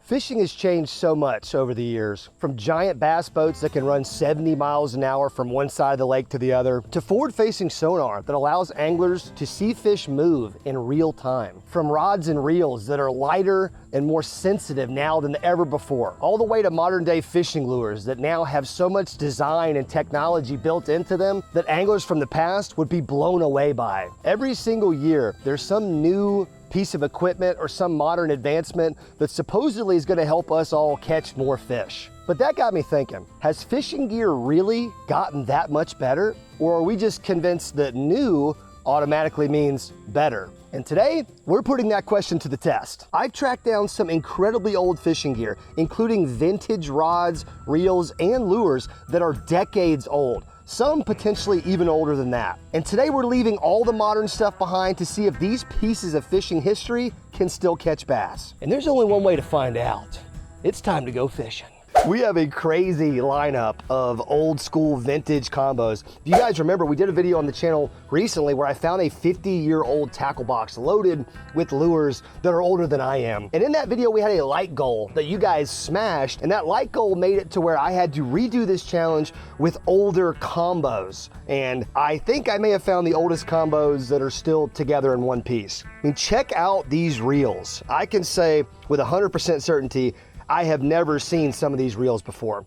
Fishing has changed so much over the years, from giant bass boats that can run 70 miles an hour from one side of the lake to the other, to forward-facing sonar that allows anglers to see fish move in real time, from rods and reels that are lighter and more sensitive now than ever before, all the way to modern-day fishing lures that now have so much design and technology built into them that anglers from the past would be blown away by. Every single year, there's some new piece of equipment or some modern advancement that supposedly is going to help us all catch more fish. But that got me thinking, has fishing gear really gotten that much better? Or are we just convinced that new automatically means better? And today, we're putting that question to the test. I've tracked down some incredibly old fishing gear, including vintage rods, reels, and lures that are decades old. Some potentially even older than that. And today we're leaving all the modern stuff behind to see if these pieces of fishing history can still catch bass. And there's only one way to find out. It's time to go fishing. We have a crazy lineup of old school vintage combos. If you guys remember, we did a video on the channel recently where I found a 50-year-old tackle box loaded with lures that are older than I am. And in that video, we had a light goal that you guys smashed, and that light goal made it to where I had to redo this challenge with older combos. And I think I may have found the oldest combos that are still together in one piece. I mean, check out these reels. I can say with 100% certainty, I have never seen some of these reels before.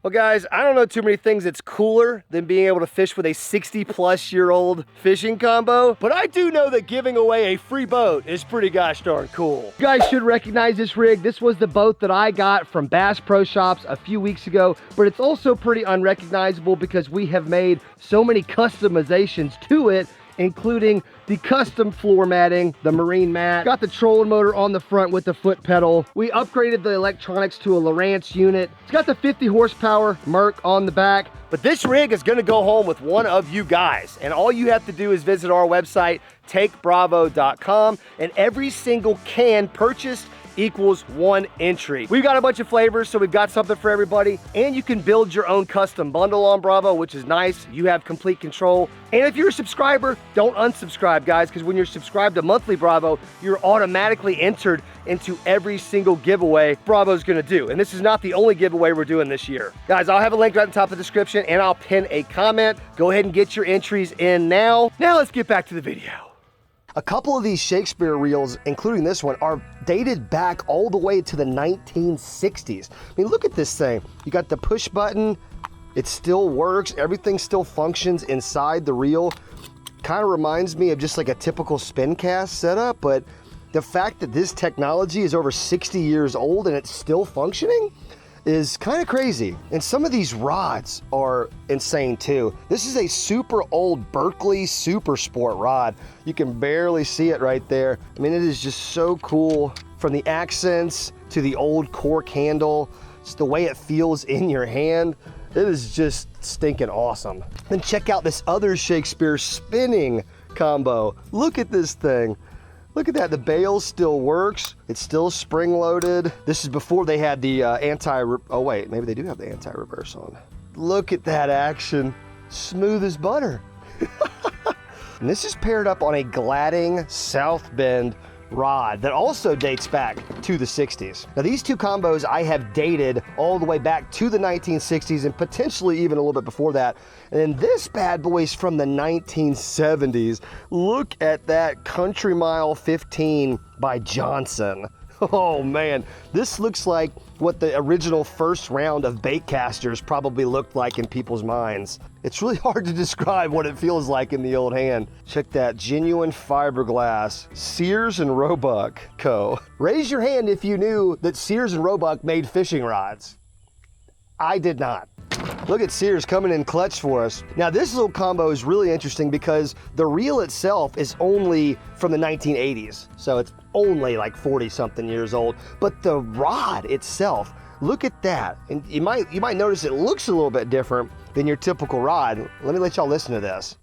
Well guys, I don't know too many things that's cooler than being able to fish with a 60-plus-year-old fishing combo, but I do know that giving away a free boat is pretty gosh darn cool. You guys should recognize this rig. This was the boat that I got from Bass Pro Shops a few weeks ago, but it's also pretty unrecognizable because we have made so many customizations to it, including the custom floor matting, the marine mat, got the trolling motor on the front with the foot pedal. We upgraded the electronics to a Lowrance unit. It's got the 50 horsepower Merc on the back. But this rig is gonna go home with one of you guys. And all you have to do is visit our website, takebravo.com, and every single can purchased equals 1 entry. We've got a bunch of flavors, so we've got something for everybody, and you can build your own custom bundle on Bravo, which is nice. You have complete control. And if you're a subscriber, don't unsubscribe, guys, because when you're subscribed to monthly Bravo, you're automatically entered into every single giveaway Bravo's gonna do. And this is not the only giveaway we're doing this year. Guys, I'll have a link right at the top of the description, and I'll pin a comment. Go ahead and get your entries in now. Now let's get back to the video. A couple of these Shakespeare reels, including this one, are dated back all the way to the 1960s. I mean, look at this thing. You got the push button, it still works, everything still functions inside the reel. Kind of reminds me of just like a typical spin cast setup, but the fact that this technology is over 60 years old and it's still functioning is kind of crazy. And some of these rods are insane too. This is a super old Berkley Super Sport rod. You can barely see it right there. I mean, it is just so cool, from the accents to the old cork handle, just the way it feels in your hand. It is just stinking awesome. Then check out this other Shakespeare spinning combo. Look at this thing. Look at that, the bail still works. It's still spring loaded. This is before they had the oh wait, maybe they do have the anti-reverse on. Look at that action, smooth as butter. And this is paired up on a Gladding South Bend rod that also dates back to the 60s. Now these two combos I have dated all the way back to the 1960s and potentially even a little bit before that. And then this bad boy's from the 1970s. Look at that Country Mile 15 by Johnson. Oh man, this looks like what the original first round of bait casters probably looked like in people's minds. It's really hard to describe what it feels like in the old hand. Check that, genuine fiberglass, Sears and Roebuck Co. Raise your hand if you knew that Sears and Roebuck made fishing rods. I did not. Look at Sears coming in clutch for us. Now this little combo is really interesting because the reel itself is only from the 1980s. So it's only like 40 something years old, but the rod itself, look at that. And you might notice it looks a little bit different than your typical rod. Let me let y'all listen to this.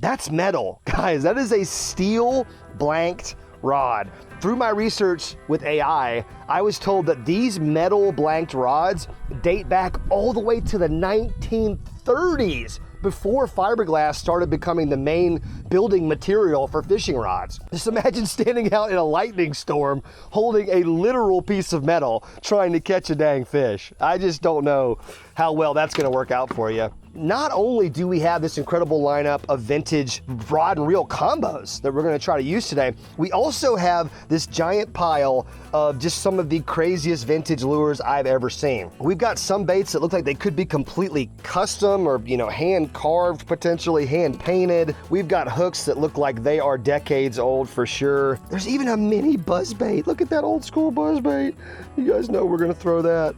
That's metal, guys. That is a steel blanked rod. Through my research with AI, I was told that these metal blanked rods date back all the way to the 1930s. before fiberglass started becoming the main building material for fishing rods. Just imagine standing out in a lightning storm holding a literal piece of metal trying to catch a dang fish. I just don't know how well that's gonna work out for you. Not only do we have this incredible lineup of vintage rod and reel combos that we're gonna try to use today, we also have this giant pile of just some of the craziest vintage lures I've ever seen. We've got some baits that look like they could be completely custom or, you know, hand carved, potentially hand painted. We've got hooks that look like they are decades old for sure. There's even a mini buzz bait. Look at that old school buzz bait. You guys know we're gonna throw that.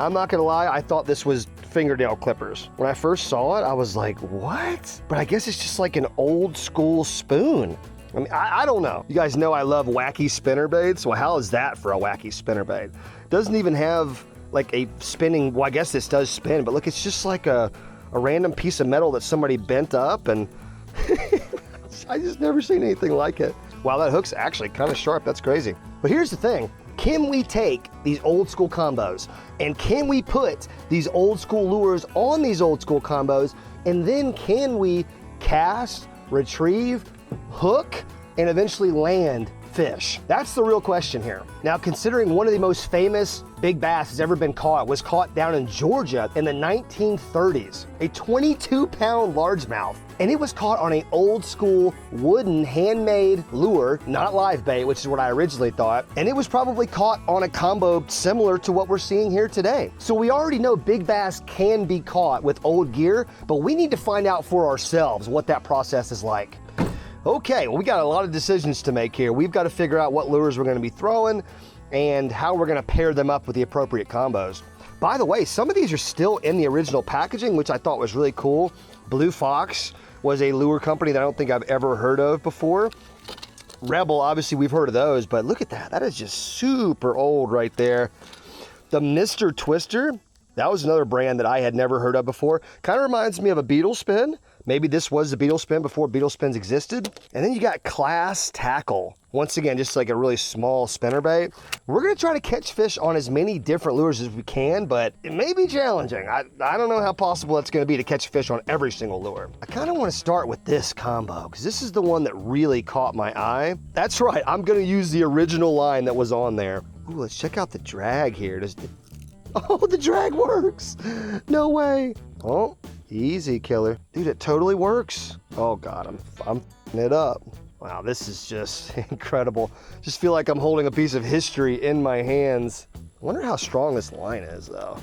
I'm not gonna lie, I thought this was fingernail clippers. When I first saw it, I was like, what? But I guess it's just like an old school spoon. I mean, I don't know. You guys know I love wacky spinner baits. Well, how is that for a wacky spinner bait? Doesn't even have like a spinning, well, I guess this does spin, but look, it's just like a random piece of metal that somebody bent up, and I just never seen anything like it. Wow, that hook's actually kind of sharp. That's crazy. But here's the thing. Can we take these old school combos and can we put these old school lures on these old school combos, and then can we cast, retrieve, hook, and eventually land fish? That's the real question here. Now, considering one of the most famous big bass has ever been caught was caught down in Georgia in the 1930s, a 22-pound largemouth, and it was caught on an old school wooden handmade lure, not live bait, which is what I originally thought, and it was probably caught on a combo similar to what we're seeing here today. So we already know big bass can be caught with old gear, but we need to find out for ourselves what that process is like. Okay, well, we got a lot of decisions to make here. We've got to figure out what lures we're going to be throwing and how we're going to pair them up with the appropriate combos. By the way, some of these are still in the original packaging, which I thought was really cool. Blue Fox was a lure company that I don't think I've ever heard of before. Rebel, obviously we've heard of those, but look at that. That is just super old right there. The Mr. Twister, that was another brand that I had never heard of before. Kind of reminds me of a beetle spin. Maybe this was the beetle spin before beetle spins existed. And then you got Class Tackle. Once again, just like a really small spinner bait. We're gonna try to catch fish on as many different lures as we can, but it may be challenging. I don't know how possible it's gonna be to catch fish on every single lure. I kinda wanna start with this combo, because this is the one that really caught my eye. That's right, I'm gonna use the original line that was on there. Ooh, let's check out the drag here. Oh, the drag works. No way. Oh, easy, killer. Dude, it totally works. Oh God, I'm f***ing it up. Wow, this is just incredible. Just feel like I'm holding a piece of history in my hands. I wonder how strong this line is though.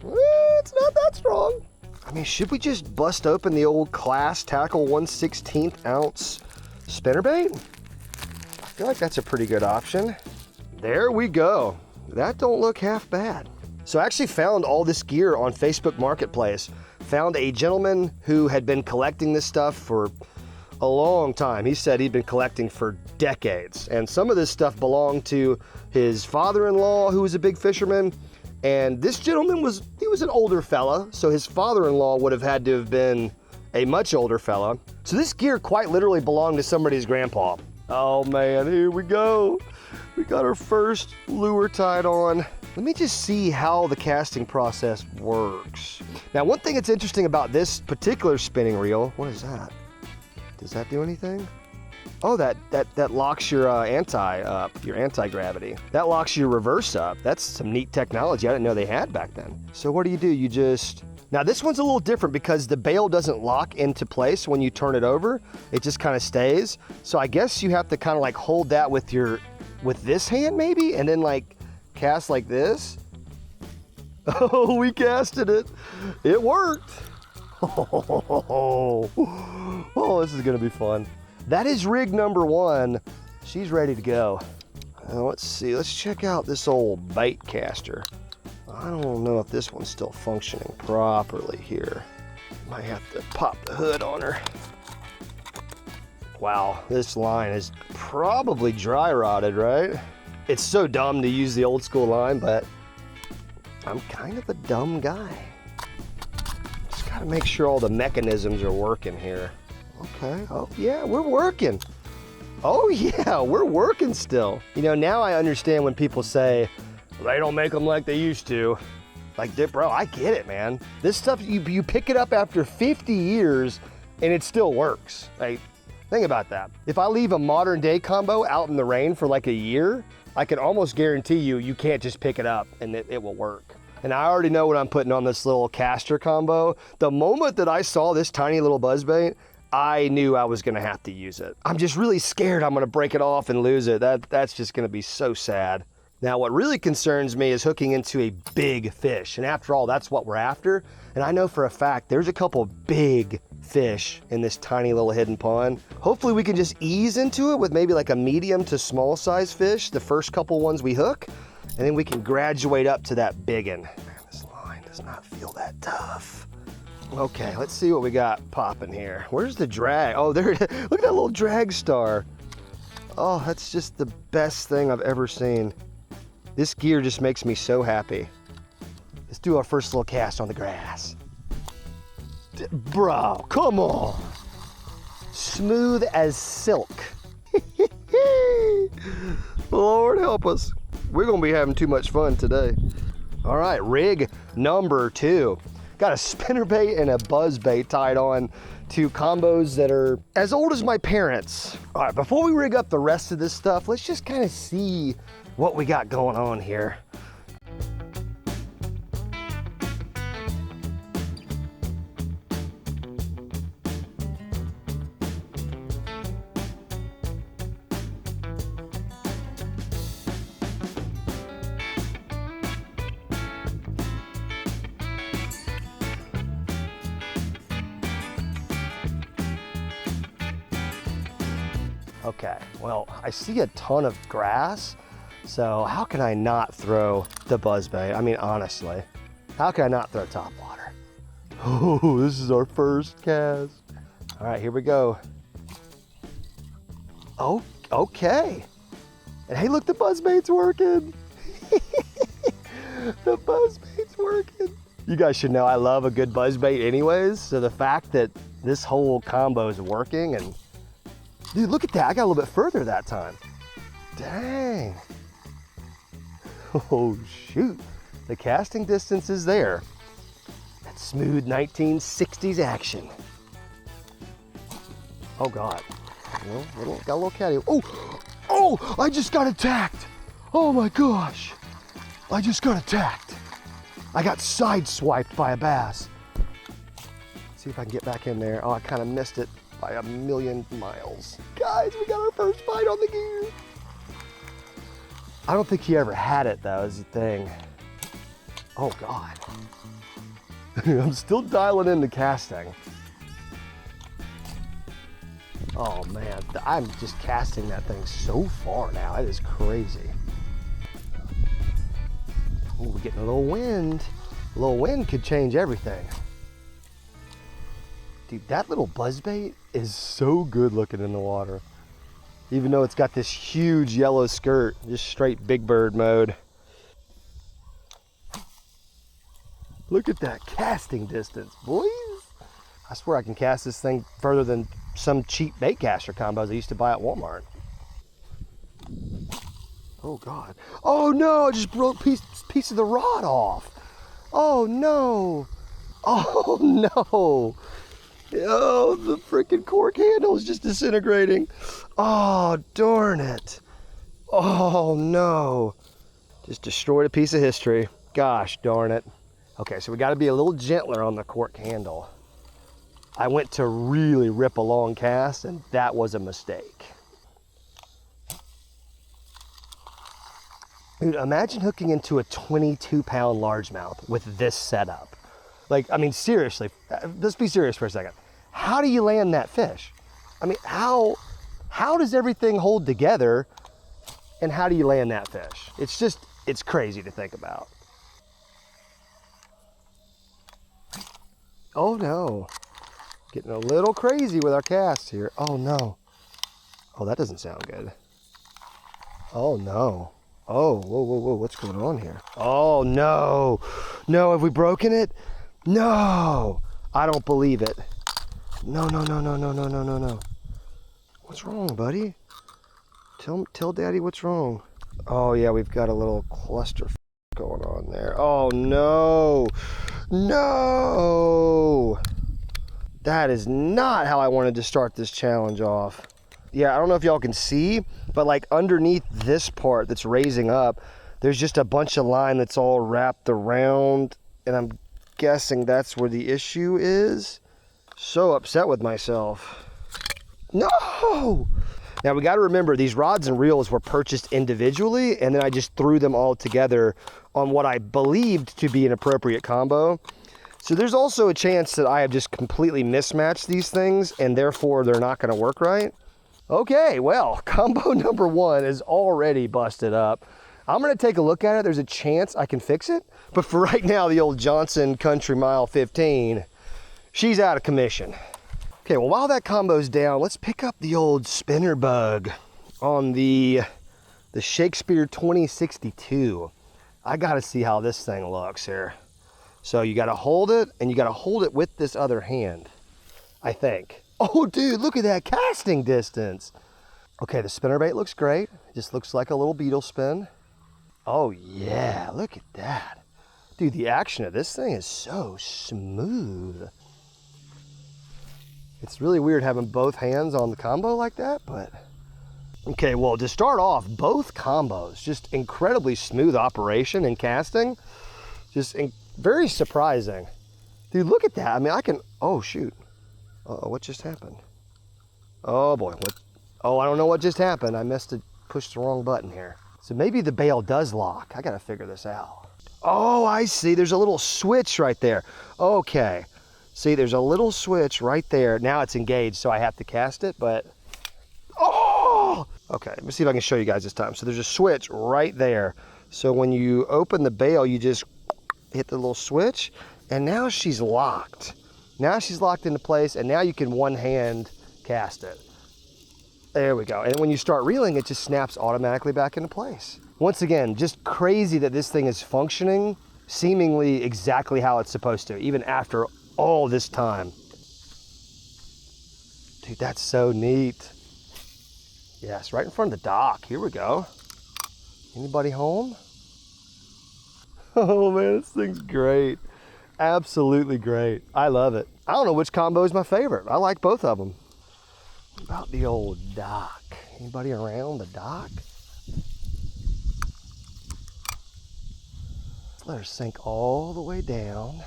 It's not that strong. I mean, should we just bust open the old Class Tackle 1/16 ounce spinnerbait? I feel like that's a pretty good option. There we go. That don't look half bad. So I actually found all this gear on Facebook Marketplace. Found a gentleman who had been collecting this stuff for a long time. He said he'd been collecting for decades. And some of this stuff belonged to his father-in-law, who was a big fisherman. And this gentleman was an older fella. So his father-in-law would have had to have been a much older fella. So this gear quite literally belonged to somebody's grandpa. Oh man, here we go. We got our first lure tied on. Let me just see how the casting process works. Now, one thing that's interesting about this particular spinning reel, what is that? Does that do anything? Oh, that locks your anti-gravity. That locks your reverse up. That's some neat technology I didn't know they had back then. So what do? You just, now this one's a little different because the bail doesn't lock into place when you turn it over. It just kind of stays. So I guess you have to kind of like hold that with this hand maybe, and then like cast like this. Oh, we casted it. It worked. Oh, this is gonna be fun. That is rig number one. She's ready to go. Let's see, let's check out this old bait caster. I don't know if this one's still functioning properly here. Might have to pop the hood on her. Wow, this line is probably dry rotted, right? It's so dumb to use the old school line, but I'm kind of a dumb guy. Just gotta make sure all the mechanisms are working here. Okay, oh yeah, we're working. Oh yeah, we're working still. You know, now I understand when people say, they don't make them like they used to. Like, bro, I get it, man. This stuff, you pick it up after 50 years and it still works. Like, think about that. If I leave a modern day combo out in the rain for like a year, I can almost guarantee you can't just pick it up and it will work. And I already know what I'm putting on this little caster combo. The moment that I saw this tiny little buzzbait, I knew I was gonna have to use it. I'm just really scared I'm gonna break it off and lose it. That's just gonna be so sad. Now, what really concerns me is hooking into a big fish. And after all, that's what we're after. And I know for a fact there's a couple big fish in this tiny little hidden pond. Hopefully we can just ease into it with maybe like a medium to small size fish, the first couple ones we hook, and then we can graduate up to that biggin. Man, this line does not feel that tough. Okay, let's see what we got popping here. Where's the drag? Oh, there it is. Look at that little drag star. Oh, that's just the best thing I've ever seen. This gear just makes me so happy. Let's do our first little cast on the grass. Bro, come on. Smooth as silk. Lord help us. We're gonna be having too much fun today. All right, rig number 2. Got a spinnerbait and a buzzbait tied on to combos that are as old as my parents. All right, before we rig up the rest of this stuff, let's just kind of see what we got going on here. Okay, well, I see a ton of grass, so how can I not throw the buzzbait? I mean, honestly, how can I not throw top water? Oh, this is our first cast. All right, here we go. Oh, okay. And hey, look, the buzzbait's working. The buzzbait's working. You guys should know I love a good buzzbait anyways, so the fact that this whole combo is working, and dude, look at that. I got a little bit further that time. Dang. Oh, shoot. The casting distance is there. That smooth 1960s action. Oh, God. Well, got a little catty. Oh, I just got attacked. Oh, my gosh. I just got attacked. I got sideswiped by a bass. Let's see if I can get back in there. Oh, I kind of missed it by a million miles. Guys, we got our first bite on the gear. I don't think he ever had it though, is the thing. Oh God. I'm still dialing in the casting. Oh man, I'm just casting that thing so far now. It is crazy. Oh, we're getting a little wind. A little wind could change everything. Dude, that little buzzbait is so good looking in the water. Even though it's got this huge yellow skirt, just straight big bird mode. Look at that casting distance, boys. I swear I can cast this thing further than some cheap bait caster combos I used to buy at Walmart. Oh God. Oh no, I just broke piece of the rod off. Oh no. Oh no. Oh, the freaking cork handle is just disintegrating. Oh, darn it. Oh, no. Just destroyed a piece of history. Gosh, darn it. Okay, so we got to be a little gentler on the cork handle. I went to really rip a long cast, and that was a mistake. Dude, imagine hooking into a 22-pound largemouth with this setup. Like, I mean, seriously, let's be serious for a second. How do you land that fish? I mean, how does everything hold together, and how do you land that fish? It's crazy to think about. Oh no, getting a little crazy with our cast here. Oh no. Oh, that doesn't sound good. Oh no. Oh, whoa, what's going on here? Oh no. No, have we broken it? No, I don't believe it. No. What's wrong, buddy? Tell Daddy what's wrong. Oh yeah, we've got a little cluster going on. in there. Oh no, no. That is not how I wanted to start this challenge off. Yeah, I don't know if y'all can see, but like underneath this part that's raising up, there's just a bunch of line that's all wrapped around, and I'm guessing that's where the issue is. So upset with myself. No! Now we got to remember these rods and reels were purchased individually, and then I just threw them all together on what I believed to be an appropriate combo. So there's also a chance that I have just completely mismatched these things and therefore they're not going to work right. Okay, well, combo number 1 is already busted up. I'm going to take a look at it. There's a chance I can fix it. But for right now, the old Johnson Country Mile 15, she's out of commission. Okay, well, while that combo's down, let's pick up the old spinner bug on the Shakespeare 2062. I got to see how this thing looks here. So you got to hold it, and you got to hold it with this other hand, I think. Oh, dude, look at that casting distance. Okay, the spinnerbait looks great. It just looks like a little beetle spin. Oh, yeah, look at that. Dude, the action of this thing is so smooth. It's really weird having both hands on the combo like that, but... Okay, well, to start off, both combos, just incredibly smooth operation and casting. Just very surprising. Dude, look at that. I mean, I can... Oh, shoot. Uh-oh, what just happened? Oh, boy. What? Oh, I don't know what just happened. I must have pushed the wrong button here. So maybe the bail does lock. I got to figure this out. Oh, I see. There's a little switch right there. Okay. See, there's a little switch right there. Now it's engaged, so I have to cast it, but... Oh! Okay, let me see if I can show you guys this time. So there's a switch right there. So when you open the bail, you just hit the little switch, and now she's locked. Now she's locked into place, and now you can one hand cast it. There we go. And when you start reeling, it just snaps automatically back into place. Once again, just crazy that this thing is functioning seemingly exactly how it's supposed to, even after all this time. Dude, that's so neat. Yes, right in front of the dock. Here we go. Anybody home? Oh man, this thing's great. Absolutely great. I love it. I don't know which combo is my favorite. I like both of them. What about the old dock? Anybody around the dock? Let her sink all the way down.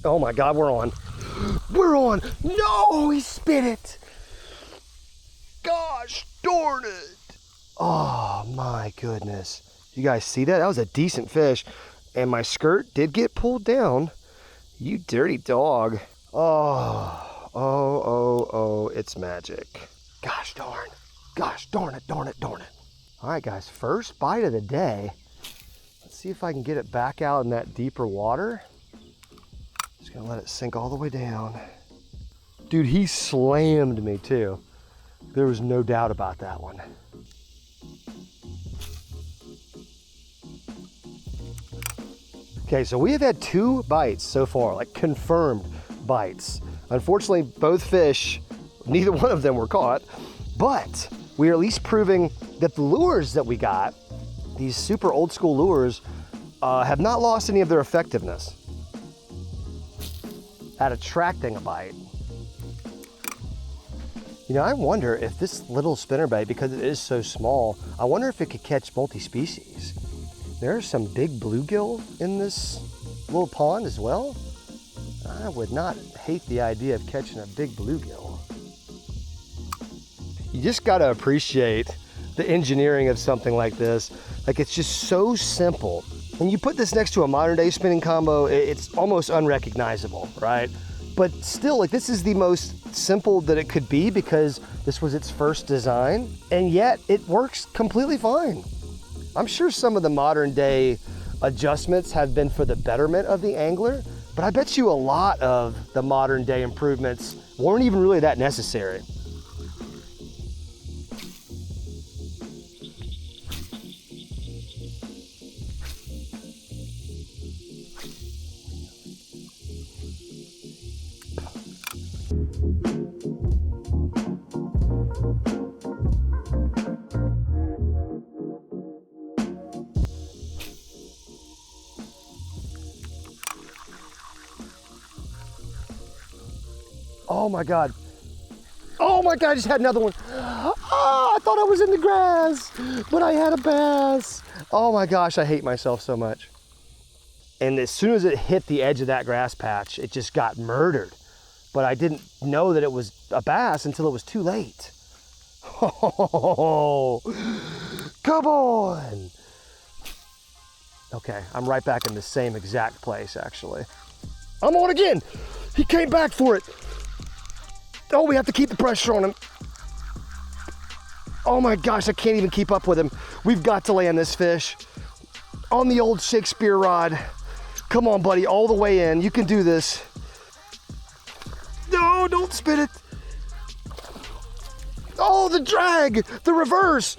Oh my God, we're on. We're on. No, he spit it. Gosh darn it. Oh my goodness. You guys see that? That was a decent fish. And my skirt did get pulled down. You dirty dog. Oh, it's magic. Gosh darn. Gosh darn it, darn it, darn it. All right, guys, first bite of the day. Let's see if I can get it back out in that deeper water. Just gonna let it sink all the way down. Dude, he slammed me too. There was no doubt about that one. Okay, so we have had 2 bites so far, like confirmed bites. Unfortunately, both fish, neither one of them were caught, but we are at least proving that the lures that we got, these super old school lures, have not lost any of their effectiveness at attracting a bite. You know, I wonder if this little spinnerbait, because it is so small, I wonder if it could catch multi-species. There's some big bluegill in this little pond as well. I would not hate the idea of catching a big bluegill. You just gotta appreciate the engineering of something like this. Like, it's just so simple. When you put this next to a modern day spinning combo, it's almost unrecognizable, right? But still, like, this is the most simple that it could be because this was its first design, and yet it works completely fine. I'm sure some of the modern day adjustments have been for the betterment of the angler, but I bet you a lot of the modern day improvements weren't even really that necessary. my God. Oh my God, I just had another one. Oh, I thought I was in the grass, but I had a bass. Oh my gosh, I hate myself so much. And as soon as it hit the edge of that grass patch, it just got murdered. But I didn't know that it was a bass until it was too late. Oh, come on. Okay, I'm right back in the same exact place, actually. I'm on again. He came back for it. Oh, we have to keep the pressure on him. Oh my gosh, I can't even keep up with him. We've got to land this fish on the old Shakespeare rod. Come on, buddy, all the way in. You can do this. No, don't spin it. Oh, the drag, the reverse.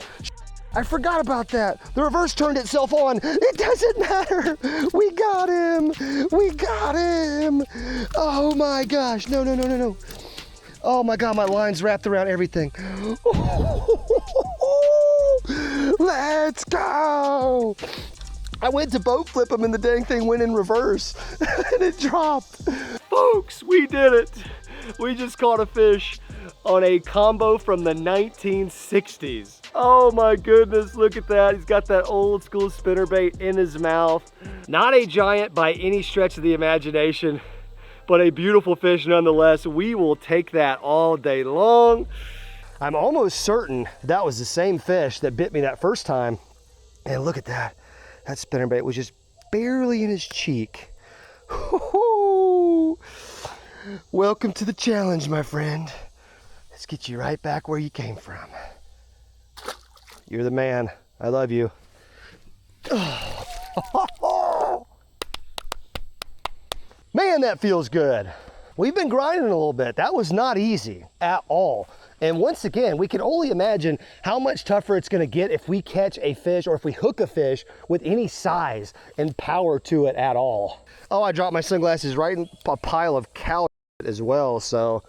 I forgot about that. The reverse turned itself on. It doesn't matter. We got him. We got him. Oh my gosh. No, no, no, no, no. Oh my God, my line's wrapped around everything. Let's go. I went to boat flip him and the dang thing went in reverse and it dropped. Folks, we did it. We just caught a fish on a combo from the 1960s. Oh my goodness, look at that. He's got that old school spinnerbait in his mouth. Not a giant by any stretch of the imagination, but a beautiful fish nonetheless. We will take that all day long. I'm almost certain that was the same fish that bit me that first time. And look at that. That spinnerbait was just barely in his cheek. Welcome to the challenge, my friend. Let's get you right back where you came from. You're the man. I love you. Man, that feels good. We've been grinding a little bit. That was not easy at all. And once again, we can only imagine how much tougher it's gonna get if we catch a fish or if we hook a fish with any size and power to it at all. Oh, I dropped my sunglasses right in a pile of cow as well, so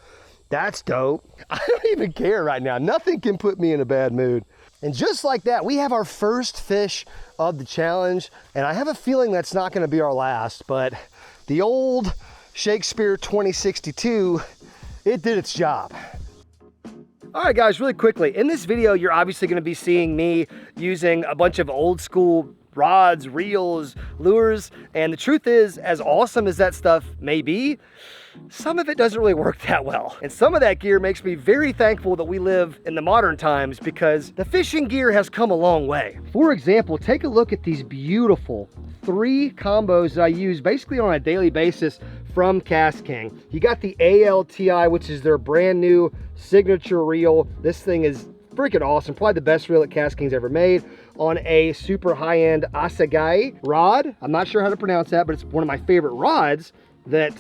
that's dope. I don't even care right now. Nothing can put me in a bad mood. And just like that, we have our first fish of the challenge, and I have a feeling that's not gonna be our last, but the old Shakespeare 2062, it did its job. All right, guys, really quickly, in this video, you're obviously gonna be seeing me using a bunch of old school rods, reels, lures, and the truth is, as awesome as that stuff may be, some of it doesn't really work that well. And some of that gear makes me very thankful that we live in the modern times because the fishing gear has come a long way. For example, take a look at these beautiful 3 combos that I use basically on a daily basis from Cast King. You got the ALTI, which is their brand new signature reel. This thing is freaking awesome. Probably the best reel that Cast King's ever made on a super high-end Assegai rod. I'm not sure how to pronounce that, but it's one of my favorite rods that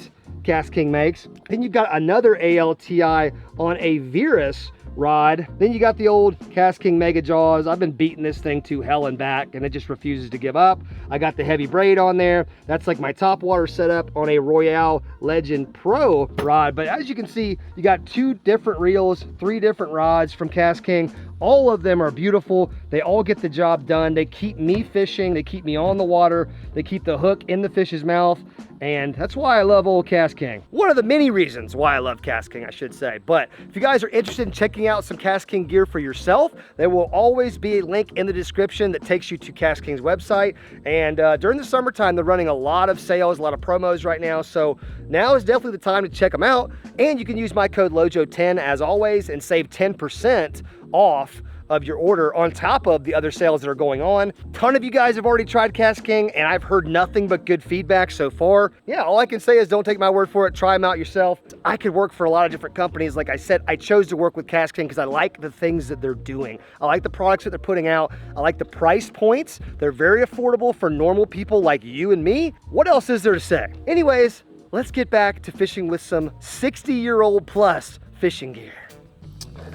Cast King makes. Then you've got another ALTI on a Virus rod. Then you got the old Cast King Mega Jaws. I've been beating this thing to hell and back and it just refuses to give up. I got the heavy braid on there. That's like my top water setup on a Royale Legend Pro rod. But as you can see, you got 2 different reels, 3 different rods from Cast King. All of them are beautiful. They all get the job done. They keep me fishing. They keep me on the water. They keep the hook in the fish's mouth. And that's why I love old Cast King. One of the many reasons why I love Cast King, I should say. But if you guys are interested in checking out some Cast King gear for yourself, there will always be a link in the description that takes you to Cast King's website. And during the summertime, they're running a lot of sales, a lot of promos right now. So now is definitely the time to check them out. And you can use my code LOJO10 as always and save 10% off of your order on top of the other sales that are going on. A ton of you guys have already tried Cast King and I've heard nothing but good feedback so far. Yeah, all I can say is don't take my word for it, try them out yourself. I could work for a lot of different companies. Like I said, I chose to work with Cast King because I like the things that they're doing. I like the products that they're putting out. I like the price points. They're very affordable for normal people like you and me. What else is there to say? Anyways, let's get back to fishing with some 60-year-old plus fishing gear.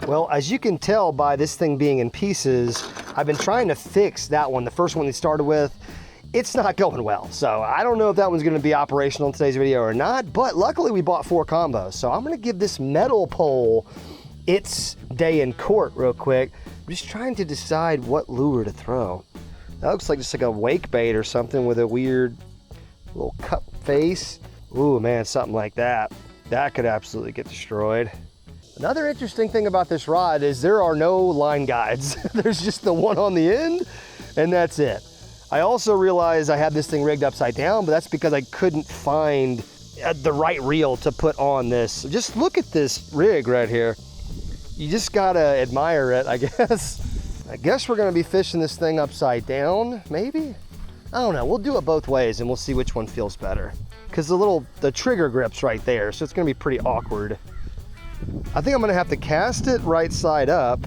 Well, as you can tell by this thing being in pieces, I've been trying to fix that one, the first one they started with. It's not going well, so I don't know if that one's gonna be operational in today's video or not, but luckily we bought 4 combos. So I'm gonna give this metal pole its day in court real quick. I'm just trying to decide what lure to throw. That looks like just like a wake bait or something with a weird little cup face. Ooh, man, something like that. That could absolutely get destroyed. Another interesting thing about this rod is there are no line guides. There's just the one on the end, and that's it. I also realized I had this thing rigged upside down, but that's because I couldn't find the right reel to put on this. Just look at this rig right here. You just gotta admire it, I guess. I guess we're gonna be fishing this thing upside down, maybe? I don't know, we'll do it both ways and we'll see which one feels better. Because the trigger grip's right there, so it's gonna be pretty awkward. I think I'm gonna have to cast it right side up,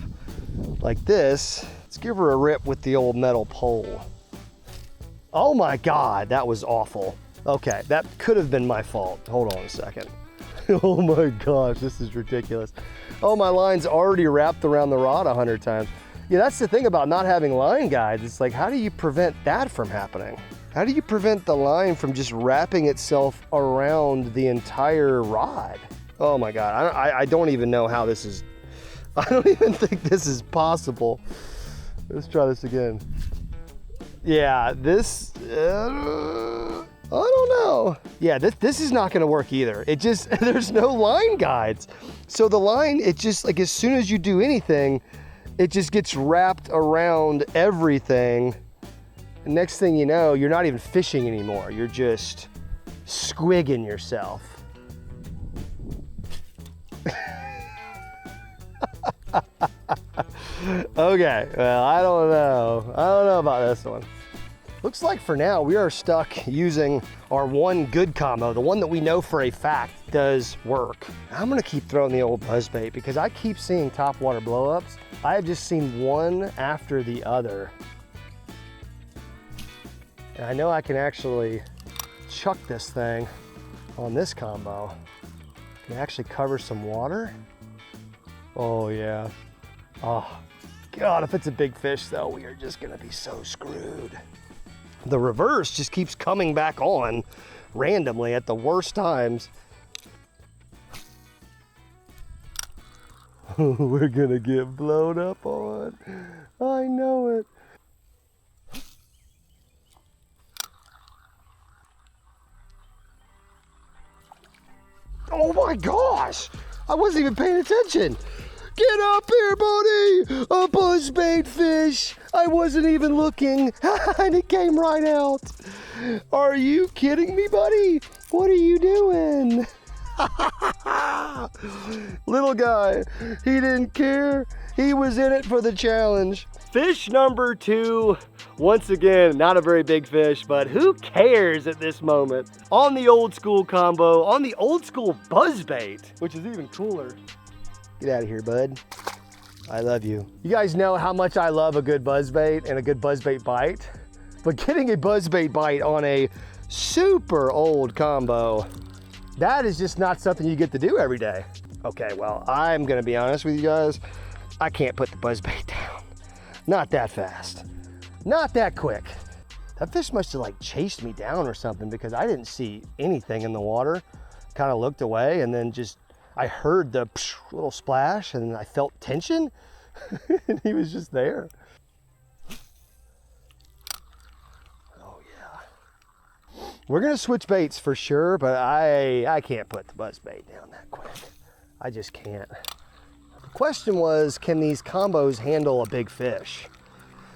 like this. Let's give her a rip with the old metal pole. Oh my God, that was awful. Okay, that could have been my fault. Hold on a second. Oh my gosh, this is ridiculous. Oh, my line's already wrapped around the rod 100 times. Yeah, that's the thing about not having line guides. It's like, how do you prevent that from happening? How do you prevent the line from just wrapping itself around the entire rod? Oh my God, I don't even know how this is, I don't even think this is possible. Let's try this again. Yeah, this, I don't know. Yeah, this is not gonna work either. It just, there's no line guides. So the line, it just, like as soon as you do anything, it just gets wrapped around everything. And next thing you know, you're not even fishing anymore. You're just squigging yourself. Okay, well, I don't know about this one. Looks like for now we are stuck using our one good combo, the one that we know for a fact does work. I'm gonna keep throwing the old buzzbait because I keep seeing topwater blowups. I have just seen one after the other. And I know I can actually chuck this thing on this combo. Can actually cover some water. Oh yeah. Oh God, if it's a big fish though, we are just gonna be so screwed. The reverse just keeps coming back on randomly at the worst times. We're gonna get blown up on. I know it. Oh my gosh! I wasn't even paying attention. Get up here, buddy! A buzzbait fish! I wasn't even looking, and it came right out. Are you kidding me, buddy? What are you doing? Little guy, he didn't care. He was in it for the challenge. Fish number 2, once again, not a very big fish, but who cares at this moment? On the old school combo, on the old school buzzbait, which is even cooler. Get out of here, bud. I love you. You guys know how much I love a good buzzbait and a good buzzbait bite, but getting a buzzbait bite on a super old combo, that is just not something you get to do every day. Okay, well, I'm gonna be honest with you guys. I can't put the buzzbait down. Not that fast, not that quick. That fish must have like chased me down or something because I didn't see anything in the water. Kind of looked away and then just, I heard the little splash and I felt tension and he was just there. Oh yeah. We're gonna switch baits for sure, but I can't put the buzzbait down that quick. I just can't. The question was, can these combos handle a big fish?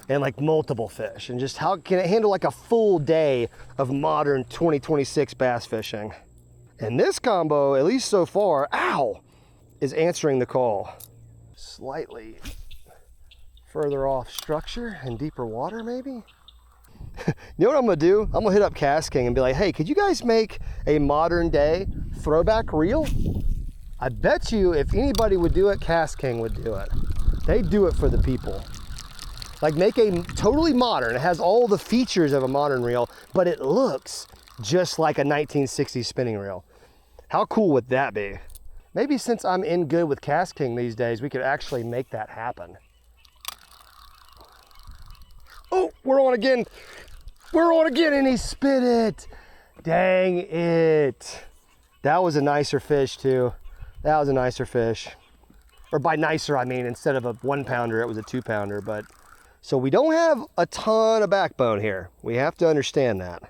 And like multiple fish? And just how can it handle like a full day of modern 2026 bass fishing? And this combo, at least so far, ow, is answering the call. Slightly further off structure and deeper water, maybe? You know what I'm gonna do? I'm gonna hit up Cast King and be like, hey, could you guys make a modern day throwback reel? I bet you if anybody would do it, Cast King would do it. They do it for the people. Like make a totally modern, it has all the features of a modern reel, but it looks just like a 1960s spinning reel. How cool would that be? Maybe since I'm in good with Cast King these days, we could actually make that happen. Oh, we're on again. We're on again and he spit it. Dang it. That was a nicer fish too. That was a nicer fish. Or by nicer, I mean, instead of a 1 pounder, it was a 2 pounder. But so we don't have a ton of backbone here. We have to understand that.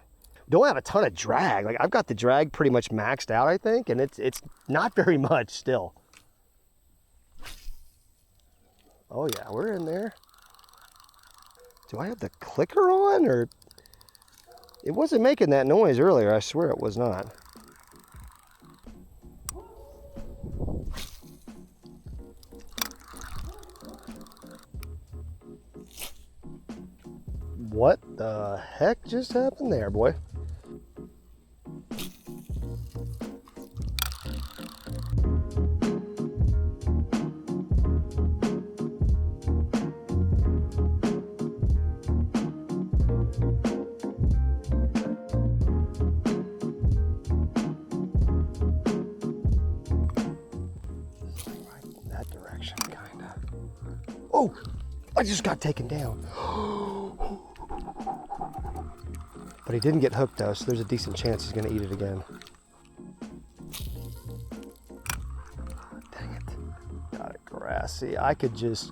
don't have a ton of drag. Like I've got the drag pretty much maxed out, I think, and it's not very much still. Oh yeah, we're in there. Do I have the clicker on, or? It wasn't making that noise earlier. I swear it was not. What the heck just happened there, boy? That direction, kinda. Oh, I just got taken down. But he didn't get hooked though, so there's a decent chance he's gonna eat it again. Dang it. Got it grassy. I could just,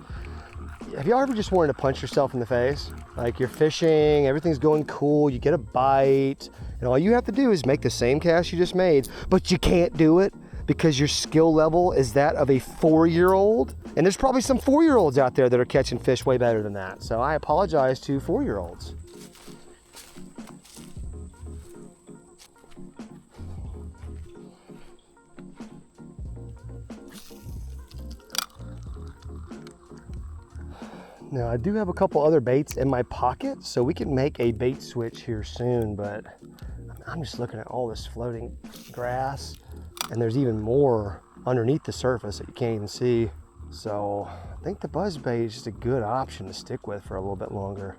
have you ever just wanted to punch yourself in the face? Like you're fishing, everything's going cool, you get a bite, and all you have to do is make the same cast you just made, but you can't do it because your skill level is that of a 4-year-old. And there's probably some 4-year-olds out there that are catching fish way better than that. So I apologize to 4-year-olds. Now I do have a couple other baits in my pocket, so we can make a bait switch here soon, but I'm just looking at all this floating grass, and there's even more underneath the surface that you can't even see. So I think the buzzbait is just a good option to stick with for a little bit longer.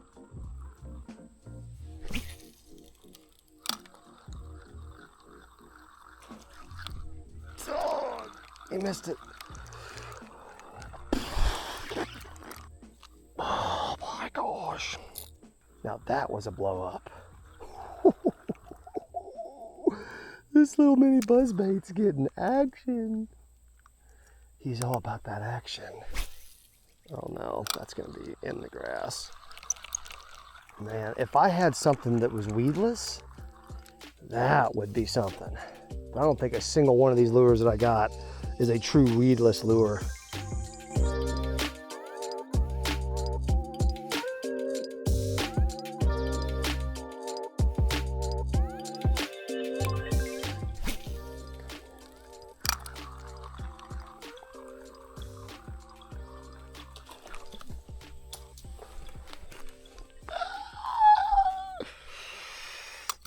Oh, he missed it. Oh my gosh. Now that was a blow up. This little mini buzzbait's getting action. He's all about that action. Oh no, that's gonna be in the grass. Man, if I had something that was weedless, that would be something. But I don't think a single one of these lures that I got is a true weedless lure.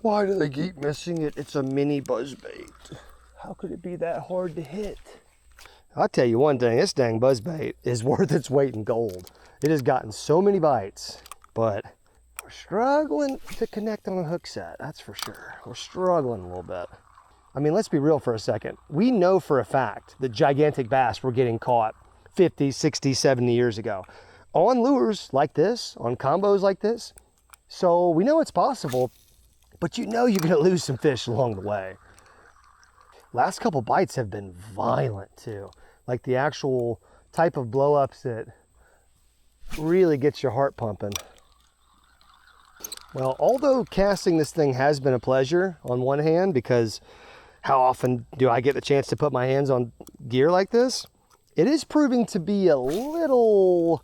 Why do they keep missing it? It's a mini buzzbait. How could it be that hard to hit? I'll tell you one thing, this dang buzzbait is worth its weight in gold. It has gotten so many bites, but we're struggling to connect on a hook set, that's for sure. We're struggling a little bit. I mean, let's be real for a second. We know for a fact that gigantic bass were getting caught 50, 60, 70 years ago on lures like this, on combos like this. So we know it's possible, but you know you're gonna lose some fish along the way. Last couple bites have been violent too. Like the actual type of blow-ups that really gets your heart pumping. Well, although casting this thing has been a pleasure on one hand, because how often do I get the chance to put my hands on gear like this? It is proving to be a little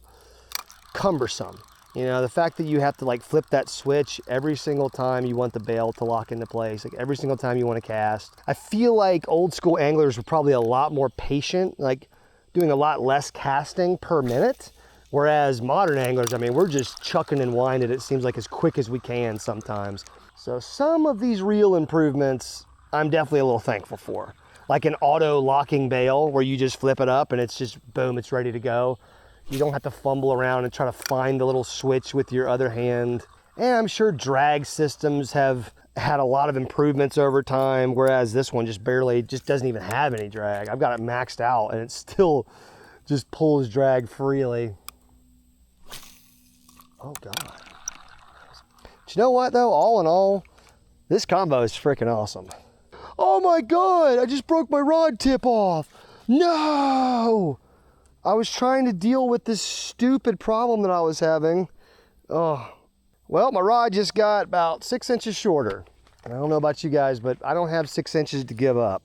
cumbersome. You know, the fact that you have to like flip that switch every single time you want the bail to lock into place, like every single time you want to cast. I feel like old school anglers were probably a lot more patient, like doing a lot less casting per minute. Whereas modern anglers, I mean, we're just chucking and winding, it seems like as quick as we can sometimes. So some of these real improvements, I'm definitely a little thankful for. Like an auto locking bail where you just flip it up and it's just, boom, it's ready to go. You don't have to fumble around and try to find the little switch with your other hand. And I'm sure drag systems have had a lot of improvements over time, whereas this one just doesn't even have any drag. I've got it maxed out and it still just pulls drag freely. Oh God. But you know what though, all in all, this combo is freaking awesome. Oh my God, I just broke my rod tip off. No! I was trying to deal with this stupid problem that I was having. Oh, well, my rod just got about 6 inches shorter. I don't know about you guys, but I don't have 6 inches to give up.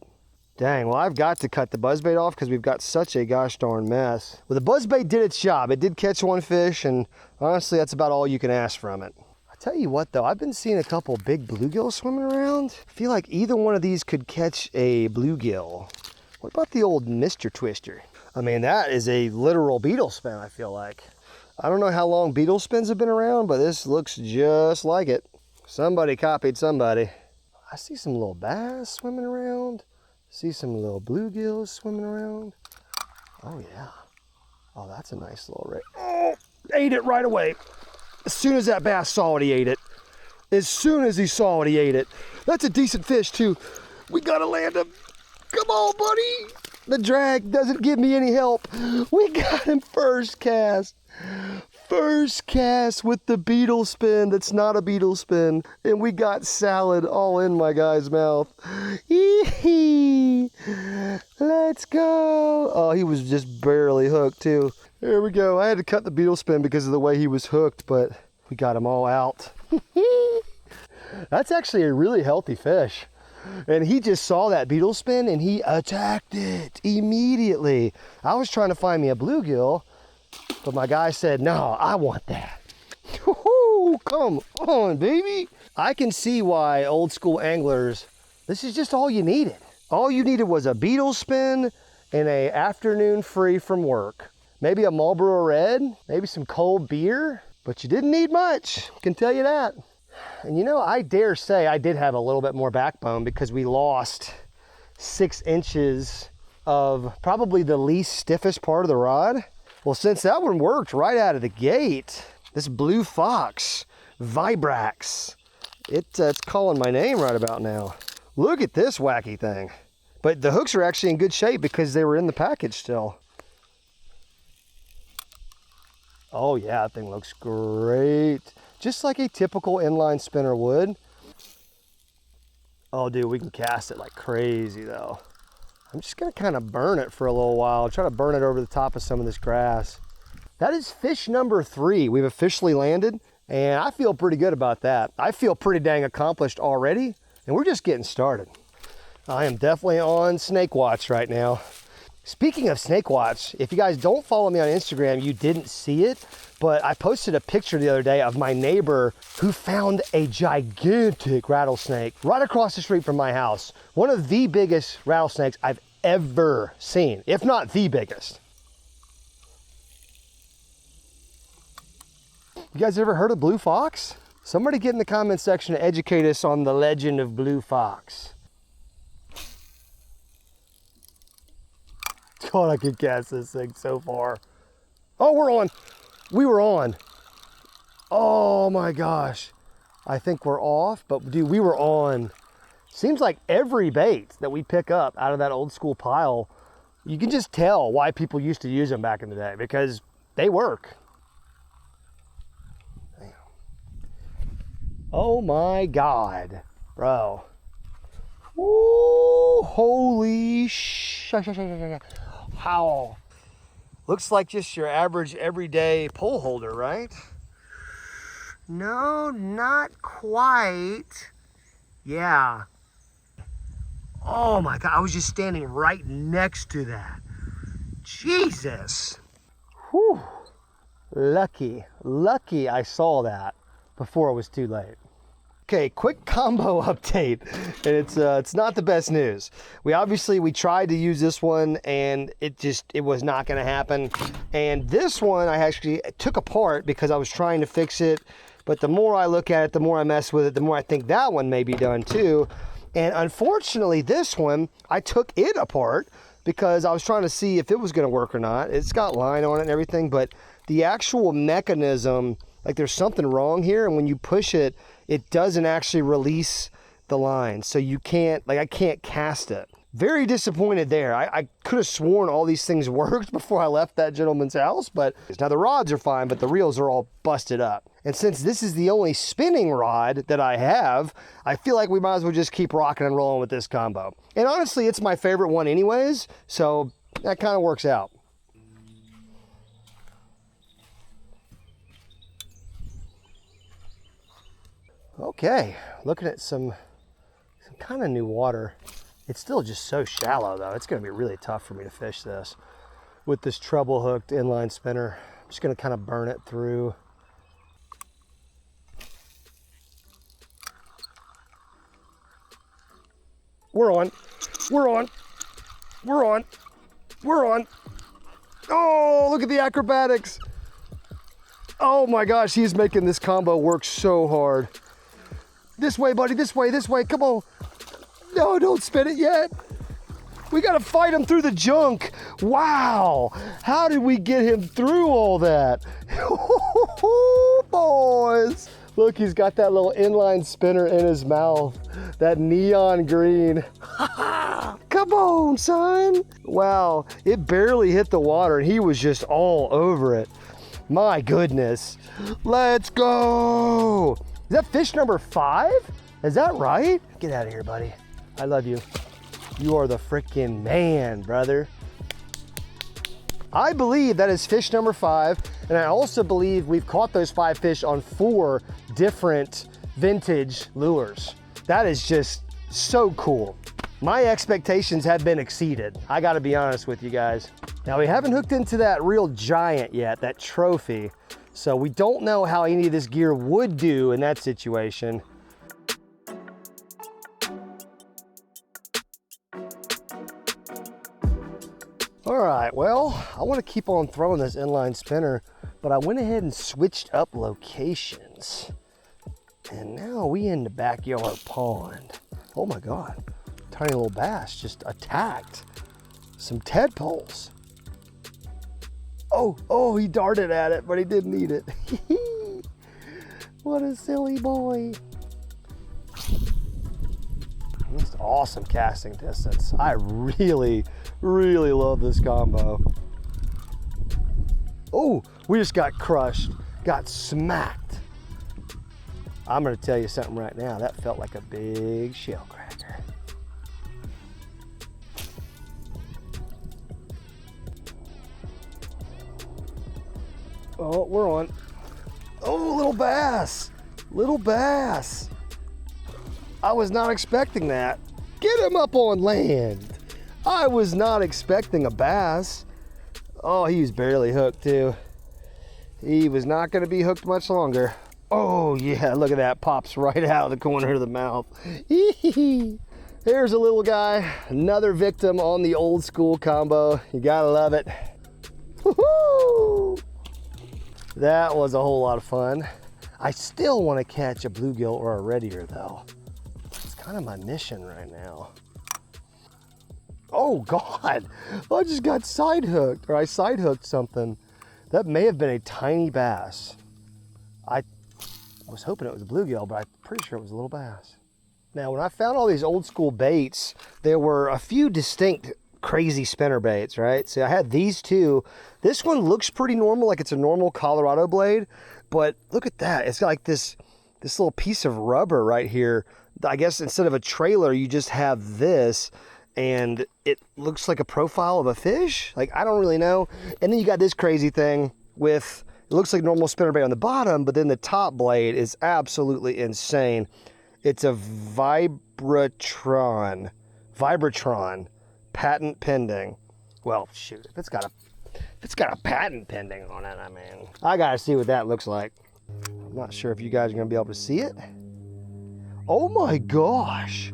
Dang, well, I've got to cut the buzzbait off because we've got such a gosh darn mess. Well, the buzzbait did its job. It did catch one fish, and honestly, that's about all you can ask from it. I tell you what, though, I've been seeing a couple big bluegill swimming around. I feel like either one of these could catch a bluegill. What about the old Mr. Twister? I mean, that is a literal beetle spin, I feel like. I don't know how long beetle spins have been around, but this looks just like it. Somebody copied somebody. I see some little bass swimming around. See some little bluegills swimming around. Oh yeah. Oh, that's a nice little rig. Oh, ate it right away. As soon as that bass saw it, he ate it. As soon as he saw it, he ate it. That's a decent fish too. We gotta land him. Come on, buddy. The drag doesn't give me any help. We got him first cast. First cast with the beetle spin that's not a beetle spin. And we got salad all in my guy's mouth. Yee-hee. Let's go. Oh, he was just barely hooked too. There we go. I had to cut the beetle spin because of the way he was hooked, but we got him all out. That's actually a really healthy fish. And he just saw that beetle spin and he attacked it immediately. I was trying to find me a bluegill, but my guy said, no, I want that. Woo-hoo, come on, baby. I can see why old school anglers, this is just all you needed. All you needed was a beetle spin and an afternoon free from work. Maybe a Marlboro Red, maybe some cold beer, but you didn't need much, I can tell you that. And you know, I dare say I did have a little bit more backbone because we lost 6 inches of probably the least stiffest part of the rod. Well, since that one worked right out of the gate, this Blue Fox Vibrax, it's calling my name right about now. Look at this wacky thing. But the hooks are actually in good shape because they were in the package still. Oh yeah, that thing looks great. Just like a typical inline spinner would. Oh dude, we can cast it like crazy though. I'm just gonna kind of burn it for a little while. Try to burn it over the top of some of this grass. That is fish number 3 we've officially landed, and I feel pretty good about that. I feel pretty dang accomplished already, and we're just getting started. I am definitely on snake watch right now. Speaking of snake watch, if you guys don't follow me on Instagram, you didn't see it, but I posted a picture the other day of my neighbor who found a gigantic rattlesnake right across the street from my house. One of the biggest rattlesnakes I've ever seen, if not the biggest. You guys ever heard of Blue Fox? Somebody get in the comment section to educate us on the legend of Blue Fox. God, I could cast this thing so far. Oh, we're on. We were on. Oh my gosh. I think we're off, but dude, we were on. Seems like every bait that we pick up out of that old school pile, you can just tell why people used to use them back in the day because they work. Damn. Oh my God, bro. Ooh, holy how. Looks like just your average everyday pole holder, right? No, not quite. Yeah. Oh my God, I was just standing right next to that. Jesus. Whew. Lucky I saw that before it was too late. Okay, quick combo update, and it's not the best news. We tried to use this one, and it was not going to happen. And this one I actually took apart because I was trying to fix it. But the more I look at it, the more I mess with it, the more I think that one may be done too. And unfortunately, this one I took it apart because I was trying to see if it was going to work or not. It's got line on it and everything, but the actual mechanism, like there's something wrong here, and when you push it, it doesn't actually release the line. So you can't, I can't cast it. Very disappointed there. I could have sworn all these things worked before I left that gentleman's house, but now the rods are fine, but the reels are all busted up. And since this is the only spinning rod that I have, I feel like we might as well just keep rocking and rolling with this combo. And honestly, it's my favorite one anyways, so that kind of works out. Okay, looking at some kind of new water. It's still just so shallow though. It's gonna be really tough for me to fish this with this treble hooked inline spinner. I'm just gonna kind of burn it through. We're on. We're on. We're on. We're on. Oh, look at the acrobatics. Oh my gosh, he's making this combo work so hard. This way, buddy, this way, come on. No, don't spin it yet. We gotta fight him through the junk. Wow, how did we get him through all that? Boys. Look, he's got that little inline spinner in his mouth. That neon green. Come on, son. Wow, it barely hit the water and he was just all over it. My goodness. Let's go. Is that fish number 5? Is that right? Get out of here, buddy. I love you. You are the freaking man, brother. I believe that is fish number 5, and I also believe we've caught those 5 fish on 4 different vintage lures. That is just so cool. My expectations have been exceeded. I gotta be honest with you guys. Now we haven't hooked into that real giant yet, that trophy. So we don't know how any of this gear would do in that situation. All right, well, I want to keep on throwing this inline spinner, but I went ahead and switched up locations. And now we in the backyard pond. Oh my God, tiny little bass just attacked some tadpoles. Oh, he darted at it, but he didn't eat it. What a silly boy. That's awesome casting distance. I really love this combo. Oh, we just got crushed, got smacked. I'm gonna tell you something right now. That felt like a big shell cracker. Oh, we're on. Oh, little bass. Little bass. I was not expecting that. Get him up on land. I was not expecting a bass. Oh, he was barely hooked too. He was not gonna be hooked much longer. Oh yeah, look at that. Pops right out of the corner of the mouth. Here's a little guy. Another victim on the old school combo. You gotta love it. Woohoo! That was a whole lot of fun. I still want to catch a bluegill or a red ear though. It's kind of my mission right now. Oh God, I just got side hooked, or I side hooked something. That may have been a tiny bass. I was hoping it was a bluegill, but I'm pretty sure it was a little bass. Now, when I found all these old school baits, there were a few distinct crazy spinner baits, right? So I had these two. This one looks pretty normal, like it's a normal Colorado blade, but look at that. It's got like this little piece of rubber right here. I guess instead of a trailer, you just have this, and it looks like a profile of a fish. Like, I don't really know. And then you got this crazy thing with, it looks like normal spinnerbait on the bottom, but then the top blade is absolutely insane. It's a Vibratron, patent pending. Well, shoot, if it's got a patent pending on it, I mean, I gotta see what that looks like. I'm not sure if you guys are gonna be able to see it. Oh my gosh,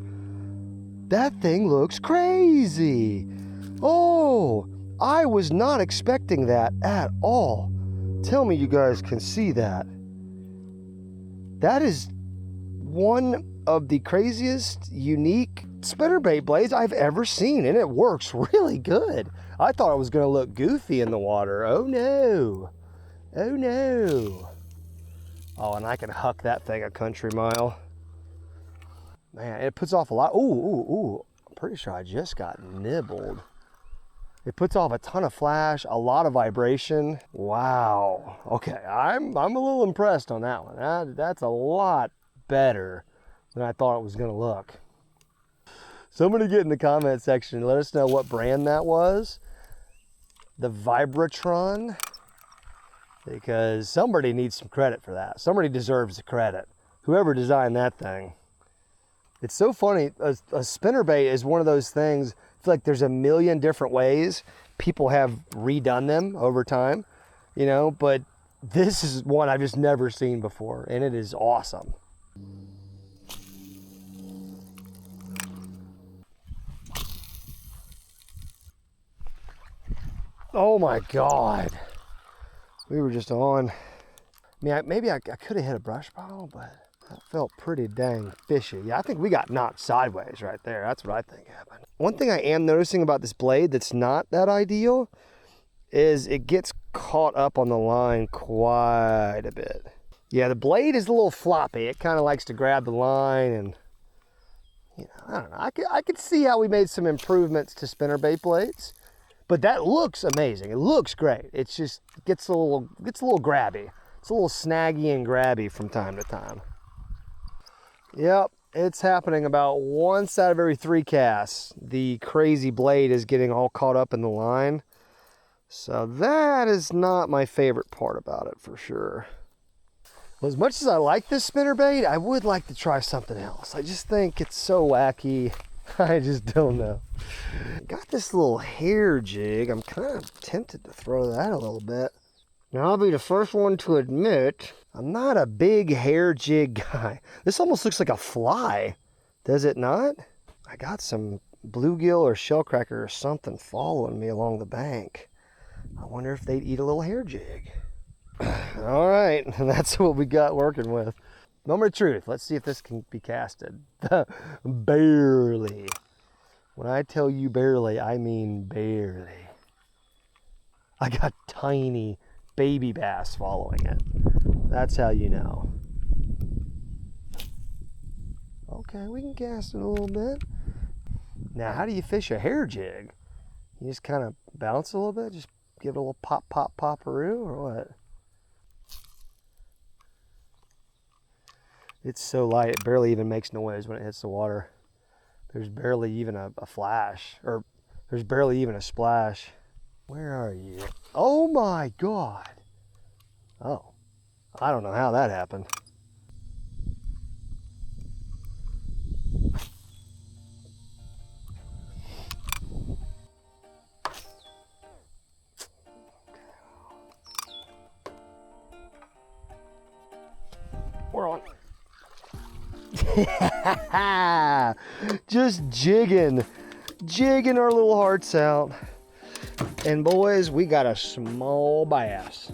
that thing looks crazy. Oh, I was not expecting that at all. Tell me you guys can see that. That is one of the craziest, unique spinnerbait blades I've ever seen, and it works really good. I thought it was gonna look goofy in the water. Oh no. Oh no. Oh, and I can huck that thing a country mile. Man, it puts off a lot. Ooh. I'm pretty sure I just got nibbled. It puts off a ton of flash, a lot of vibration. Wow. Okay, I'm a little impressed on that one. That's a lot better than I thought it was gonna look. Somebody get in the comment section and let us know what brand that was. The Vibratron. Because somebody needs some credit for that. Somebody deserves the credit. Whoever designed that thing. It's so funny. A spinnerbait is one of those things, I feel like there's a million different ways people have redone them over time, you know, but this is one I've just never seen before, and it is awesome. Oh my God. We were just on. I mean, maybe I could have hit a brush pile, but that felt pretty dang fishy. Yeah, I think we got knocked sideways right there. That's what I think happened. One thing I am noticing about this blade that's not that ideal is it gets caught up on the line quite a bit. Yeah, the blade is a little floppy. It kind of likes to grab the line, and you know, I don't know. I could see how we made some improvements to spinnerbait blades, but that looks amazing. It looks great. It's just it gets a little grabby. It's a little snaggy and grabby from time to time. Yep, it's happening about once out of every 3 casts. The crazy blade is getting all caught up in the line. So that is not my favorite part about it for sure. Well, as much as I like this spinnerbait, I would like to try something else. I just think it's so wacky. I just don't know. Got this little hair jig. I'm kind of tempted to throw that a little bit. Now I'll be the first one to admit, I'm not a big hair jig guy. This almost looks like a fly. Does it not? I got some bluegill or shellcracker or something following me along the bank. I wonder if they'd eat a little hair jig. All right, that's what we got working with. Moment of truth. Let's see if this can be casted. Barely. When I tell you barely, I mean barely. I got tiny baby bass following it. That's how you know. Okay, we can cast it a little bit. Now, how do you fish a hair jig? You just kind of bounce a little bit? Just give it a little pop, pop, pop-a-roo, or what? It's so light, it barely even makes noise when it hits the water. There's barely even a flash, or there's barely even a splash. Where are you? Oh my God. Oh, I don't know how that happened. We're on. Just jigging our little hearts out. And boys, we got a small bass.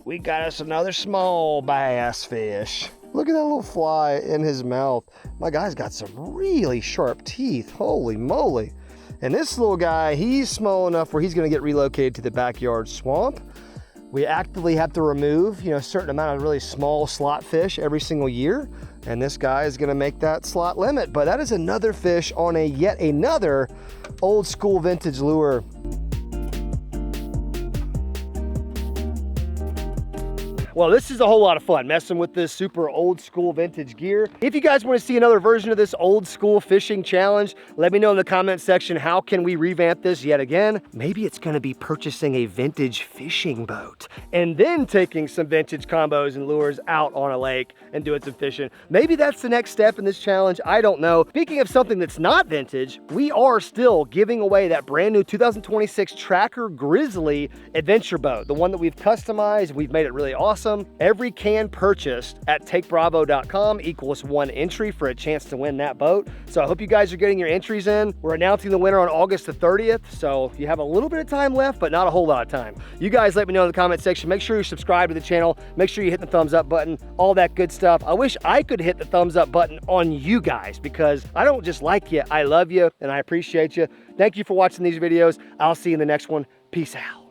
We got us another small bass fish. Look at that little fly in his mouth. My guy's got some really sharp teeth. Holy moly. And this little guy, he's small enough where he's gonna get relocated to the backyard swamp. We actively have to remove, a certain amount of really small slot fish every single year. And this guy is gonna make that slot limit. But that is another fish on yet another old school vintage lure. Well, this is a whole lot of fun messing with this super old school vintage gear. If you guys want to see another version of this old school fishing challenge, let me know in the comment section, how can we revamp this yet again? Maybe it's going to be purchasing a vintage fishing boat and then taking some vintage combos and lures out on a lake and doing some fishing. Maybe that's the next step in this challenge. I don't know. Speaking of something that's not vintage, we are still giving away that brand new 2026 Tracker Grizzly adventure boat, the one that we've customized. We've made it really awesome. Every can purchased at takebravo.com equals 1 entry for a chance to win that boat. So I hope you guys are getting your entries in. We're announcing the winner on August the 30th. So you have a little bit of time left, but not a whole lot of time. You guys let me know in the comment section. Make sure you subscribe to the channel. Make sure you hit the thumbs up button, all that good stuff. I wish I could hit the thumbs up button on you guys, because I don't just like you, I love you and I appreciate you. Thank you for watching these videos. I'll see you in the next one. Peace out.